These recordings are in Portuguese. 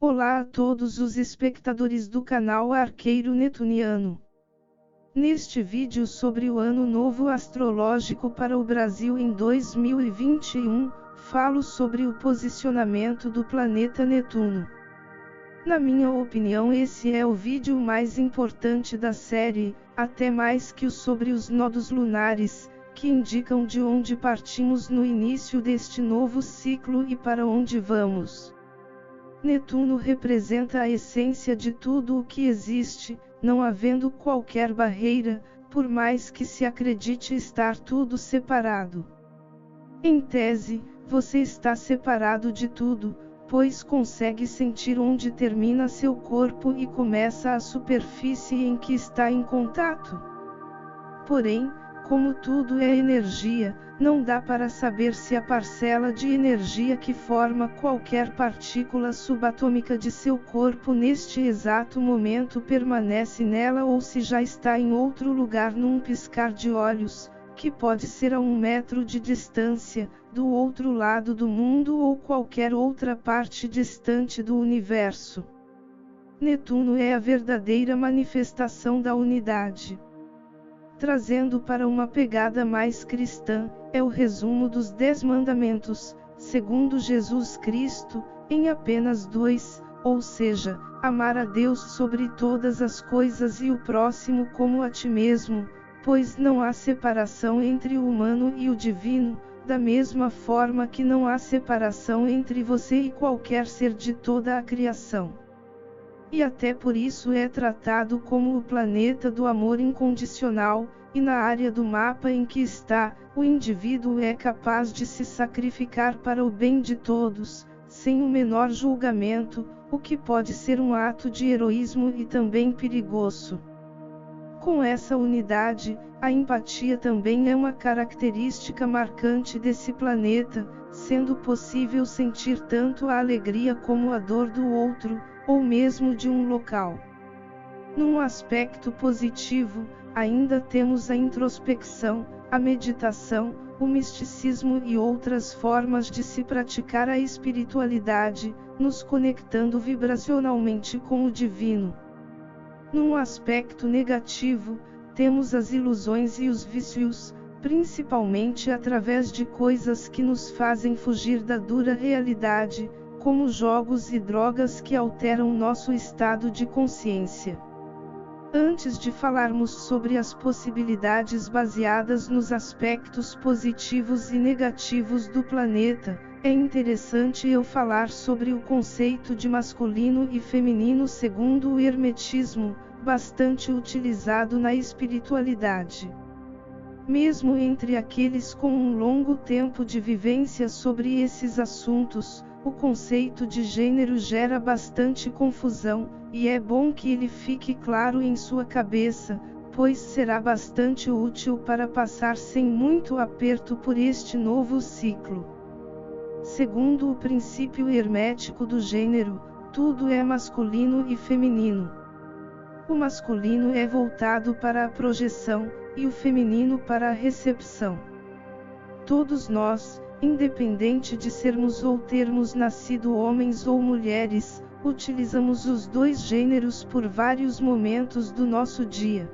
Olá a todos os espectadores do canal Arqueiro Netuniano. Neste vídeo sobre o Ano Novo Astrológico para o Brasil em 2021, falo sobre o posicionamento do planeta Netuno. Na minha opinião, esse é o vídeo mais importante da série, até mais que o sobre os nodos lunares, que indicam de onde partimos no início deste novo ciclo e para onde vamos. Netuno representa a essência de tudo o que existe, não havendo qualquer barreira, por mais que se acredite estar tudo separado. Em tese, você está separado de tudo, pois consegue sentir onde termina seu corpo e começa a superfície em que está em contato. Porém, como tudo é energia, não dá para saber se a parcela de energia que forma qualquer partícula subatômica de seu corpo neste exato momento permanece nela ou se já está em outro lugar num piscar de olhos, que pode ser a 1 metro de distância, do outro lado do mundo ou qualquer outra parte distante do universo. Netuno é a verdadeira manifestação da unidade. Trazendo para uma pegada mais cristã, é o resumo dos 10 mandamentos, segundo Jesus Cristo, em apenas 2, ou seja, amar a Deus sobre todas as coisas e o próximo como a ti mesmo, pois não há separação entre o humano e o divino, da mesma forma que não há separação entre você e qualquer ser de toda a criação. E até por isso é tratado como o planeta do amor incondicional, e na área do mapa em que está, o indivíduo é capaz de se sacrificar para o bem de todos, sem o menor julgamento, o que pode ser um ato de heroísmo e também perigoso. Com essa unidade, a empatia também é uma característica marcante desse planeta, sendo possível sentir tanto a alegria como a dor do outro, ou mesmo de um local. Num aspecto positivo, ainda temos a introspecção, a meditação, o misticismo e outras formas de se praticar a espiritualidade, nos conectando vibracionalmente com o divino. Num aspecto negativo, temos as ilusões e os vícios, principalmente através de coisas que nos fazem fugir da dura realidade, como jogos e drogas que alteram nosso estado de consciência. Antes de falarmos sobre as possibilidades baseadas nos aspectos positivos e negativos do planeta, é interessante eu falar sobre o conceito de masculino e feminino segundo o hermetismo, bastante utilizado na espiritualidade. Mesmo entre aqueles com um longo tempo de vivência sobre esses assuntos, o conceito de gênero gera bastante confusão, e é bom que ele fique claro em sua cabeça, pois será bastante útil para passar sem muito aperto por este novo ciclo. Segundo o princípio hermético do gênero, tudo é masculino e feminino. O masculino é voltado para a projeção, e o feminino para a recepção. Todos nós, independente de sermos ou termos nascido homens ou mulheres, utilizamos os dois gêneros por vários momentos do nosso dia.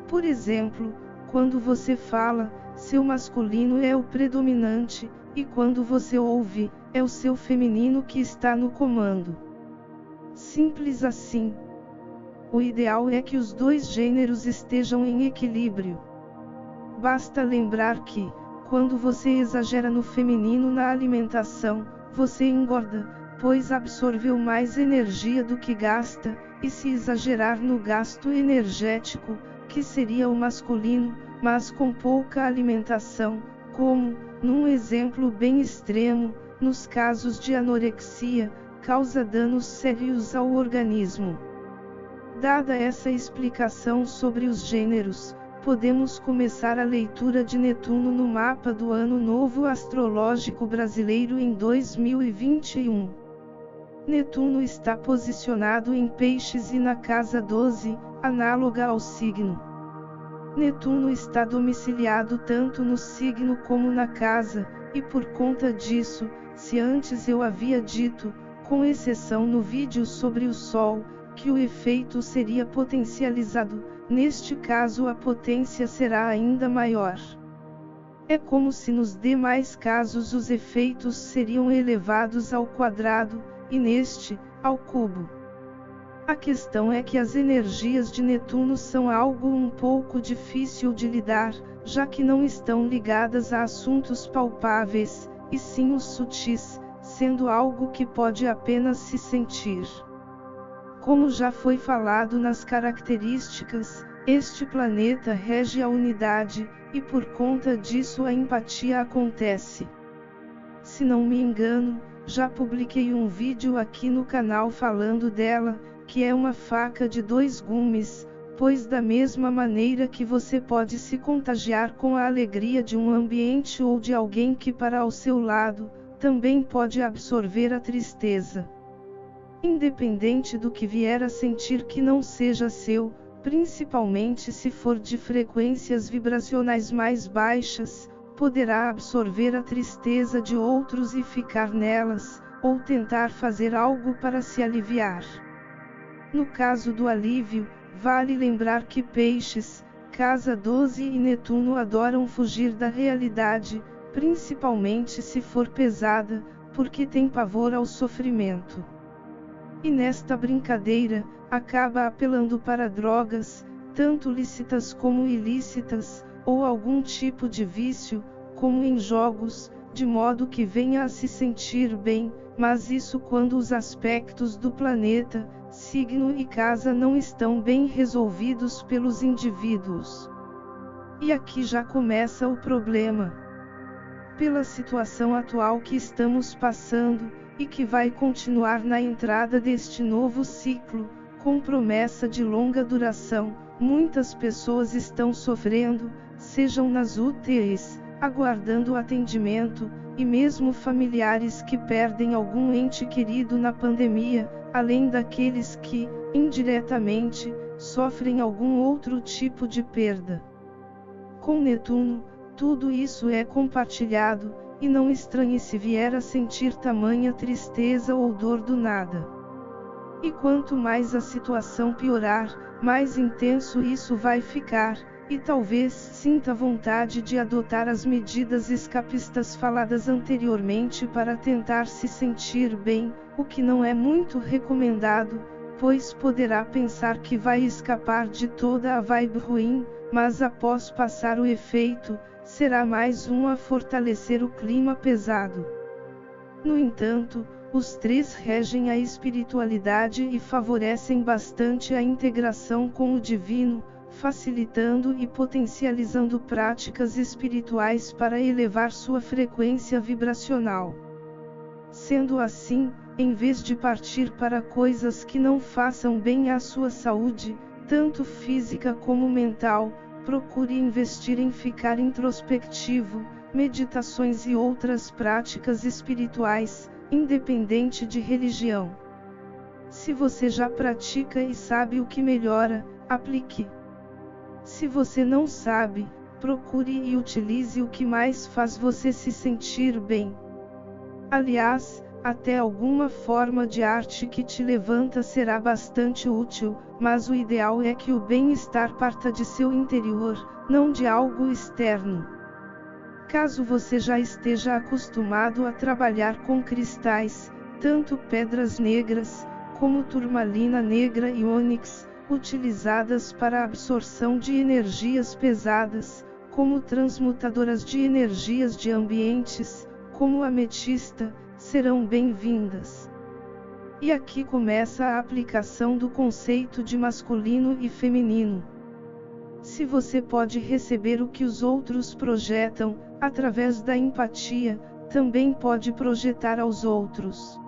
Por exemplo, quando você fala, seu masculino é o predominante, e quando você ouve, é o seu feminino que está no comando. Simples assim. O ideal é que os dois gêneros estejam em equilíbrio. Basta lembrar que, quando você exagera no feminino na alimentação, você engorda, pois absorveu mais energia do que gasta, e se exagerar no gasto energético, que seria o masculino, mas com pouca alimentação, como, num exemplo bem extremo, nos casos de anorexia, causa danos sérios ao organismo. Dada essa explicação sobre os gêneros, podemos começar a leitura de Netuno no mapa do Ano Novo Astrológico Brasileiro em 2021. Netuno está posicionado em Peixes e na casa 12, análoga ao signo. Netuno está domiciliado tanto no signo como na casa, e por conta disso, se antes eu havia dito, com exceção no vídeo sobre o Sol, que o efeito seria potencializado, neste caso a potência será ainda maior. É como se nos demais casos os efeitos seriam elevados ao quadrado, e neste, ao cubo. A questão é que as energias de Netuno são algo um pouco difícil de lidar, já que não estão ligadas a assuntos palpáveis, e sim os sutis, sendo algo que pode apenas se sentir. Como já foi falado nas características, este planeta rege a unidade, e por conta disso a empatia acontece. Se não me engano, já publiquei um vídeo aqui no canal falando dela, que é uma faca de dois gumes, pois da mesma maneira que você pode se contagiar com a alegria de um ambiente ou de alguém que para ao seu lado, também pode absorver a tristeza. Independente do que vier a sentir que não seja seu, principalmente se for de frequências vibracionais mais baixas, poderá absorver a tristeza de outros e ficar nelas, ou tentar fazer algo para se aliviar. No caso do alívio, vale lembrar que Peixes, Casa 12 e Netuno adoram fugir da realidade, principalmente se for pesada, porque tem pavor ao sofrimento. E nesta brincadeira, acaba apelando para drogas, tanto lícitas como ilícitas, ou algum tipo de vício, como em jogos, de modo que venha a se sentir bem, mas isso quando os aspectos do planeta, signo e casa não estão bem resolvidos pelos indivíduos. E aqui já começa o problema. Pela situação atual que estamos passando, e que vai continuar na entrada deste novo ciclo, com promessa de longa duração, muitas pessoas estão sofrendo, sejam nas UTIs, aguardando atendimento, e mesmo familiares que perdem algum ente querido na pandemia, além daqueles que, indiretamente, sofrem algum outro tipo de perda. Com Netuno, tudo isso é compartilhado, e não estranhe se vier a sentir tamanha tristeza ou dor do nada. E quanto mais a situação piorar, mais intenso isso vai ficar, e talvez sinta vontade de adotar as medidas escapistas faladas anteriormente para tentar se sentir bem, o que não é muito recomendado, pois poderá pensar que vai escapar de toda a vibe ruim, mas após passar o efeito, será mais um a fortalecer o clima pesado. No entanto, os três regem a espiritualidade e favorecem bastante a integração com o divino, facilitando e potencializando práticas espirituais para elevar sua frequência vibracional. Sendo assim, em vez de partir para coisas que não façam bem à sua saúde, tanto física como mental, procure investir em ficar introspectivo, meditações e outras práticas espirituais, independente de religião. Se você já pratica e sabe o que melhora, aplique. Se você não sabe, procure e utilize o que mais faz você se sentir bem. Aliás, até alguma forma de arte que te levanta será bastante útil, mas o ideal é que o bem-estar parta de seu interior, não de algo externo. Caso você já esteja acostumado a trabalhar com cristais, tanto pedras negras, como turmalina negra e ônix, utilizadas para a absorção de energias pesadas, como transmutadoras de energias de ambientes, como a ametista, serão bem-vindas. E aqui começa a aplicação do conceito de masculino e feminino. Se você pode receber o que os outros projetam, através da empatia, também pode projetar aos outros.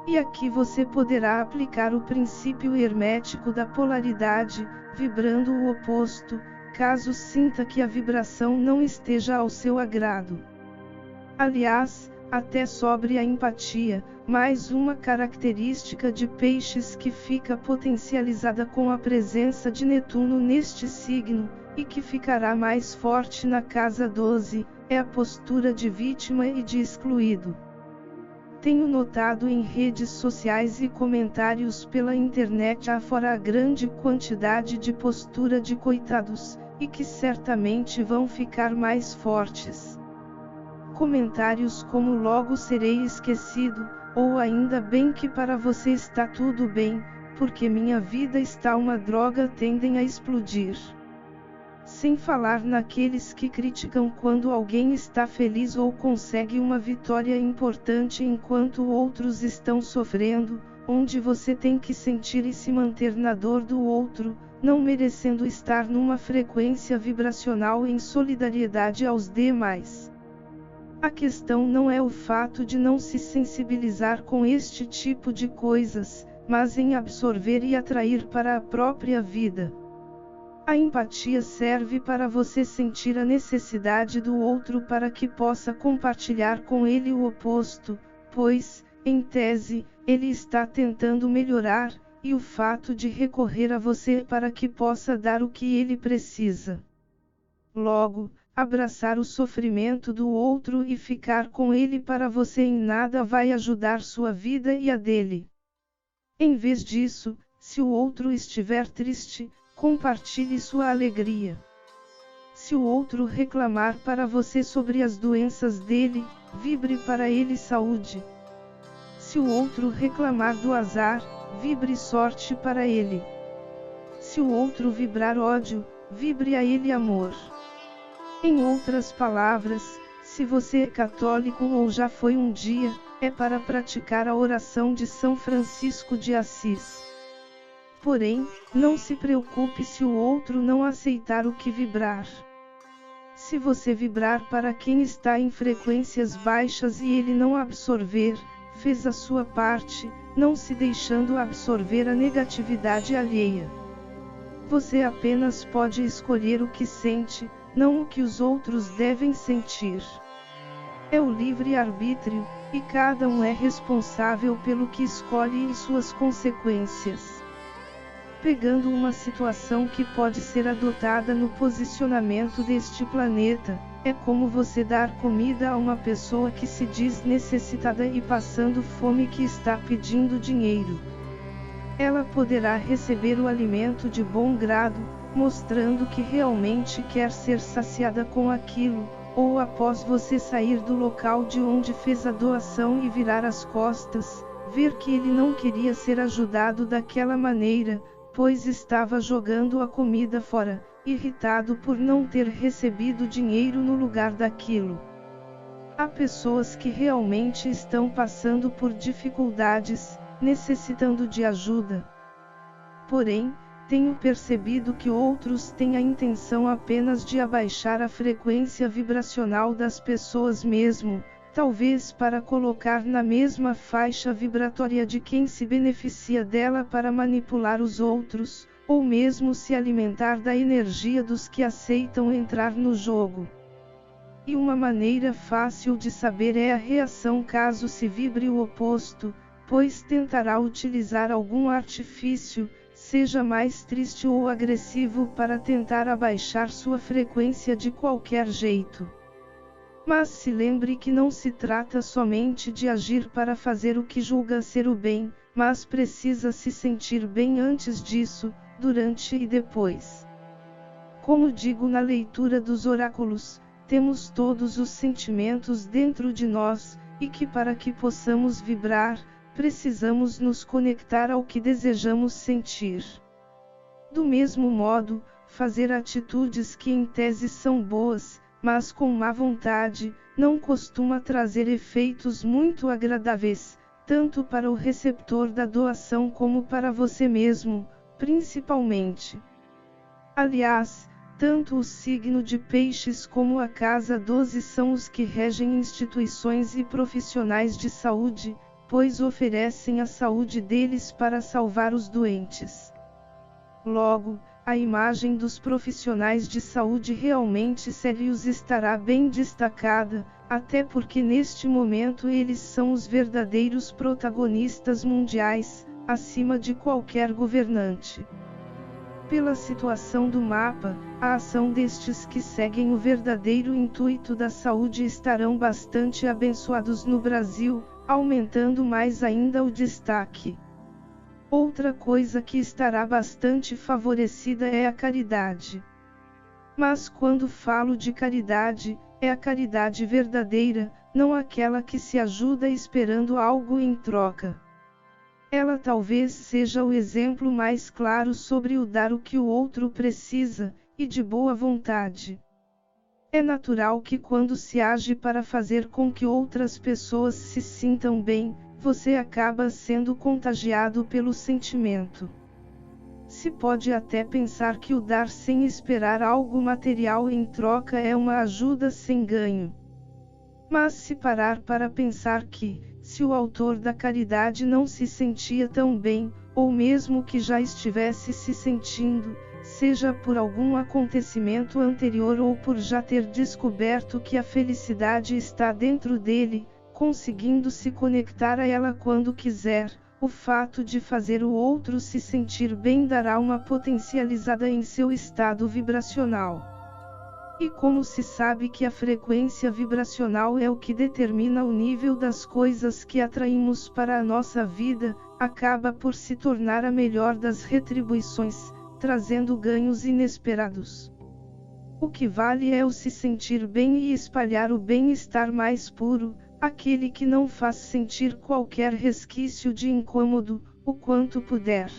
E aqui você poderá aplicar o princípio hermético da polaridade, vibrando o oposto, caso sinta que a vibração não esteja ao seu agrado. Aliás, até sobre a empatia, mais uma característica de Peixes que fica potencializada com a presença de Netuno neste signo, e que ficará mais forte na casa 12, é a postura de vítima e de excluído. Tenho notado em redes sociais e comentários pela internet afora a grande quantidade de postura de coitados, e que certamente vão ficar mais fortes. Comentários como logo serei esquecido, ou ainda bem que para você está tudo bem, porque minha vida está uma droga tendem a explodir. Sem falar naqueles que criticam quando alguém está feliz ou consegue uma vitória importante enquanto outros estão sofrendo, onde você tem que sentir e se manter na dor do outro, não merecendo estar numa frequência vibracional em solidariedade aos demais. A questão não é o fato de não se sensibilizar com este tipo de coisas, mas em absorver e atrair para a própria vida. A empatia serve para você sentir a necessidade do outro para que possa compartilhar com ele o oposto, pois, em tese, ele está tentando melhorar, e o fato de recorrer a você para que possa dar o que ele precisa. Logo, abraçar o sofrimento do outro e ficar com ele para você em nada vai ajudar sua vida e a dele. Em vez disso, se o outro estiver triste, compartilhe sua alegria. Se o outro reclamar para você sobre as doenças dele, vibre para ele saúde. Se o outro reclamar do azar, vibre sorte para ele. Se o outro vibrar ódio, vibre a ele amor. Em outras palavras, se você é católico ou já foi um dia, é para praticar a oração de São Francisco de Assis. Porém, não se preocupe se o outro não aceitar o que vibrar. Se você vibrar para quem está em frequências baixas e ele não absorver, fez a sua parte, não se deixando absorver a negatividade alheia. Você apenas pode escolher o que sente, não o que os outros devem sentir. É o livre-arbítrio, e cada um é responsável pelo que escolhe e suas consequências. Pegando uma situação que pode ser adotada no posicionamento deste planeta, é como você dar comida a uma pessoa que se diz necessitada e passando fome que está pedindo dinheiro. Ela poderá receber o alimento de bom grado, mostrando que realmente quer ser saciada com aquilo, ou após você sair do local de onde fez a doação e virar as costas, ver que ele não queria ser ajudado daquela maneira, pois estava jogando a comida fora, irritado por não ter recebido dinheiro no lugar daquilo. Há pessoas que realmente estão passando por dificuldades, necessitando de ajuda. Porém, tenho percebido que outros têm a intenção apenas de abaixar a frequência vibracional das pessoas mesmo, talvez para colocar na mesma faixa vibratória de quem se beneficia dela para manipular os outros, ou mesmo se alimentar da energia dos que aceitam entrar no jogo. E uma maneira fácil de saber é a reação caso se vibre o oposto, pois tentará utilizar algum artifício, seja mais triste ou agressivo para tentar abaixar sua frequência de qualquer jeito. Mas se lembre que não se trata somente de agir para fazer o que julga ser o bem, mas precisa se sentir bem antes disso, durante e depois. Como digo na leitura dos oráculos, temos todos os sentimentos dentro de nós, e que para que possamos vibrar, precisamos nos conectar ao que desejamos sentir. Do mesmo modo, fazer atitudes que em tese são boas, mas com má vontade, não costuma trazer efeitos muito agradáveis, tanto para o receptor da doação como para você mesmo, principalmente. Aliás, tanto o signo de Peixes como a Casa 12 são os que regem instituições e profissionais de saúde, pois oferecem a saúde deles para salvar os doentes. Logo, a imagem dos profissionais de saúde realmente sérios estará bem destacada, até porque neste momento eles são os verdadeiros protagonistas mundiais, acima de qualquer governante. Pela situação do mapa, a ação destes que seguem o verdadeiro intuito da saúde estarão bastante abençoados no Brasil, aumentando mais ainda o destaque. Outra coisa que estará bastante favorecida é a caridade. Mas quando falo de caridade, é a caridade verdadeira, não aquela que se ajuda esperando algo em troca. Ela talvez seja o exemplo mais claro sobre o dar o que o outro precisa, e de boa vontade. É natural que quando se age para fazer com que outras pessoas se sintam bem, você acaba sendo contagiado pelo sentimento. Se pode até pensar que o dar sem esperar algo material em troca é uma ajuda sem ganho. Mas se parar para pensar que, se o autor da caridade não se sentia tão bem, ou mesmo que já estivesse se sentindo, seja por algum acontecimento anterior ou por já ter descoberto que a felicidade está dentro dele, conseguindo se conectar a ela quando quiser, o fato de fazer o outro se sentir bem dará uma potencializada em seu estado vibracional. E como se sabe que a frequência vibracional é o que determina o nível das coisas que atraímos para a nossa vida, acaba por se tornar a melhor das retribuições, trazendo ganhos inesperados. O que vale é o se sentir bem e espalhar o bem-estar mais puro, aquele que não faz sentir qualquer resquício de incômodo, o quanto puder.